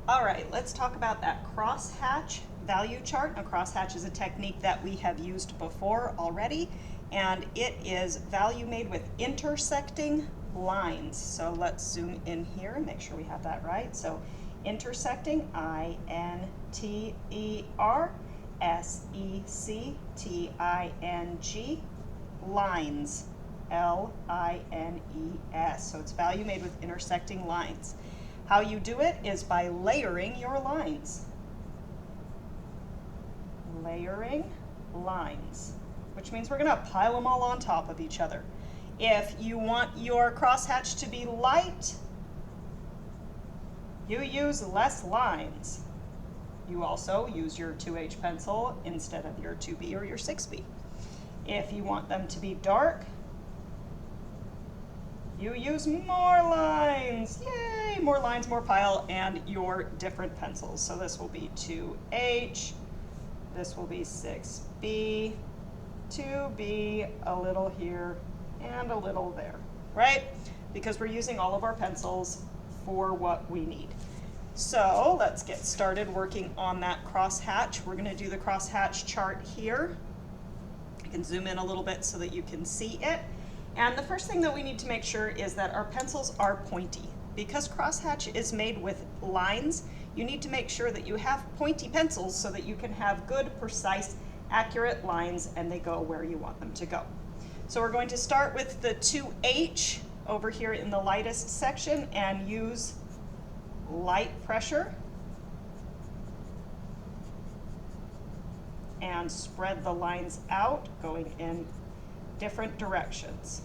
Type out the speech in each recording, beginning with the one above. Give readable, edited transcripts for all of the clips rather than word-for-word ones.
All right, let's talk about that crosshatch value chart. A crosshatch is a technique that we have used before already, and it is value made with intersecting lines. So let's zoom in here and make sure we have that right. So intersecting, I-N-T-E-R-S-E-C-T-I-N-G, lines, L-I-N-E-S. So it's value made with intersecting lines. How you do it is by layering your lines. Layering lines, which means we're going to pile them all on top of each other. If you want your crosshatch to be light, you use less lines. You also use your 2H pencil instead of your 2B or your 6B. If you want them to be dark, you use more lines. Yay! More lines, more pile, and your different pencils. So this will be 2H, this will be 6B, 2B, a little here, and a little there, right? Because we're using all of our pencils for what we need. So let's get started working on that crosshatch. We're going to do the crosshatch chart here. I can zoom in a little bit so that you can see it. And the first thing that we need to make sure is that our pencils are pointy. Because crosshatch is made with lines, you need to make sure that you have pointy pencils so that you can have good, precise, accurate lines and they go where you want them to go. So we're going to start with the 2H over here in the lightest section and use light pressure and spread the lines out going in different directions.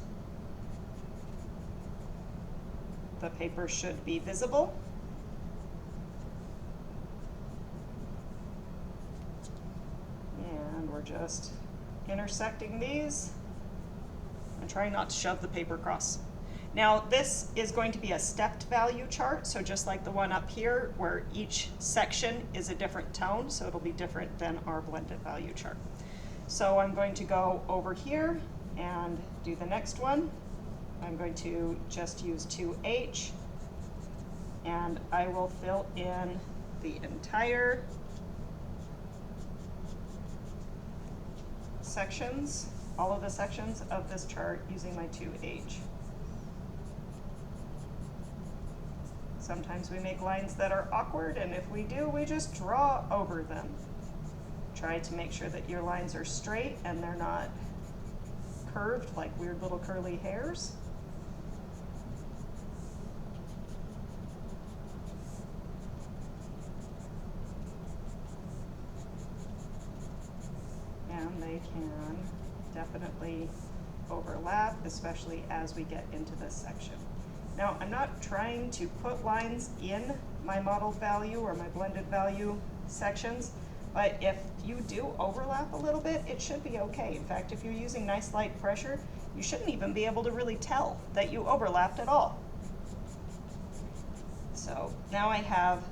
The paper should be visible. And we're just intersecting these and trying not to shove the paper across. Now this is going to be a stepped value chart, so just like the one up here where each section is a different tone, so it'll be different than our blended value chart. So I'm going to go over here and do the next one. I'm going to just use 2H and I will fill in the entire sections, all of the sections of this chart using my 2H. Sometimes we make lines that are awkward, and if we do, we just draw over them. Try to make sure that your lines are straight and they're not curved like weird little curly hairs. And they can definitely overlap, especially as we get into this section. Now, I'm not trying to put lines in my modeled value or my blended value sections, but if you do overlap a little bit, it should be okay. In fact, if you're using nice light pressure, you shouldn't even be able to really tell that you overlapped at all. So now I have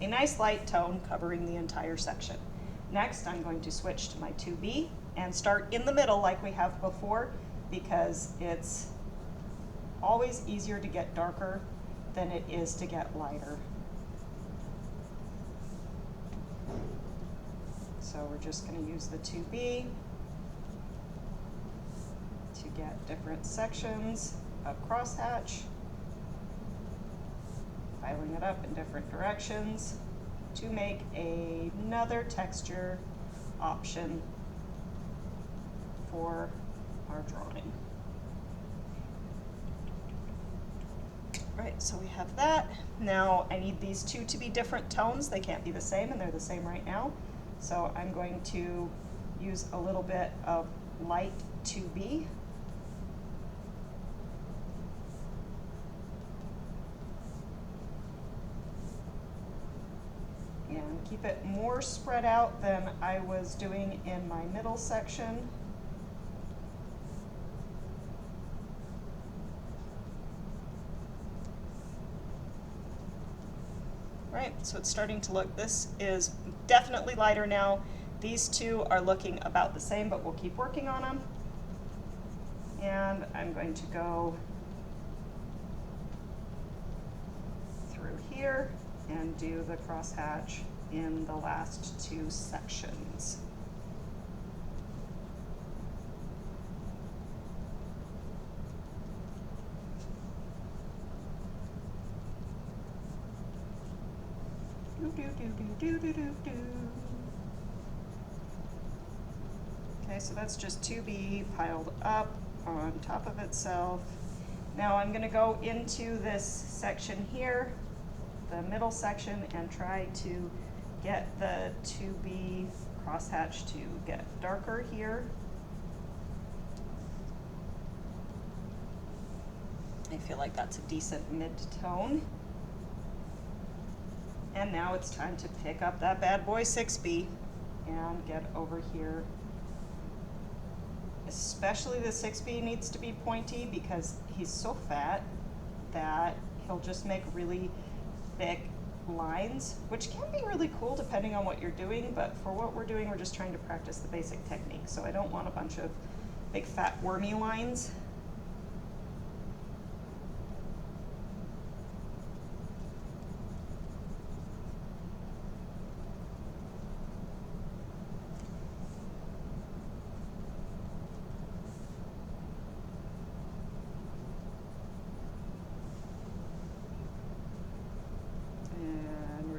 a nice light tone covering the entire section. Next, I'm going to switch to my 2B and start in the middle like we have before, because it's always easier to get darker than it is to get lighter. So we're just going to use the 2B to get different sections of crosshatch, piling it up in different directions to make another texture option for our drawing. Right, so we have that. Now I need these two to be different tones. They can't be the same, and they're the same right now. So I'm going to use a little bit of light 2B. And keep it more spread out than I was doing in my middle section. Right, so it's starting to look, this is definitely lighter now. These two are looking about the same, but we'll keep working on them. And I'm going to go through here and do the crosshatch in the last two sections. Okay, so that's just 2B piled up on top of itself. Now I'm going to go into this section here, the middle section, and try to get the 2B crosshatch to get darker here. I feel like that's a decent mid-tone. And now it's time to pick up that bad boy 6B and get over here. Especially the 6B needs to be pointy because he's so fat that he'll just make really thick lines, which can be really cool depending on what you're doing, but for what we're doing, we're just trying to practice the basic technique. So I don't want a bunch of big fat wormy lines.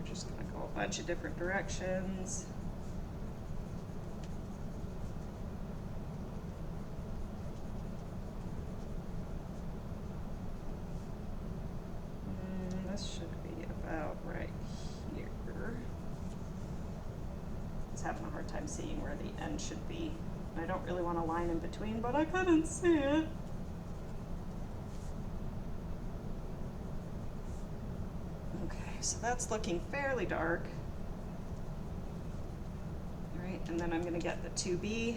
Just going to go a bunch of different directions. This should be about right here. I was having a hard time seeing where the end should be. I don't really want a line in between, but I couldn't see it. So that's looking fairly dark. All right, and then I'm going to get the 2B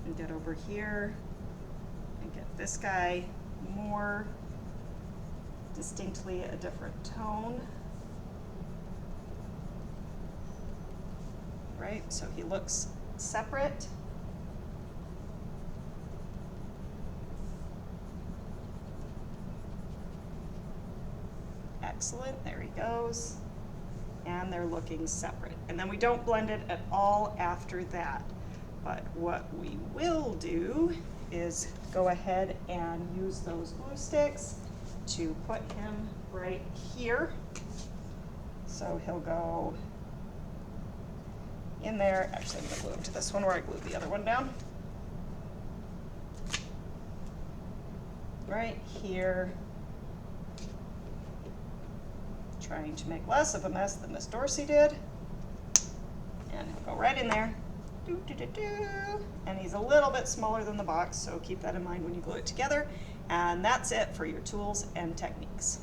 and get over here and get this guy more distinctly a different tone. Right, so he looks separate. Excellent, there he goes. And they're looking separate. And then we don't blend it at all after that. But what we will do is go ahead and use those glue sticks to put him right here. So he'll go in there. Actually, I'm going to glue him to this one where I glued the other one down. Right here. Trying to make less of a mess than Miss Dorsey did. And he'll go right in there. And he's a little bit smaller than the box, so keep that in mind when you glue it together. And that's it for your tools and techniques.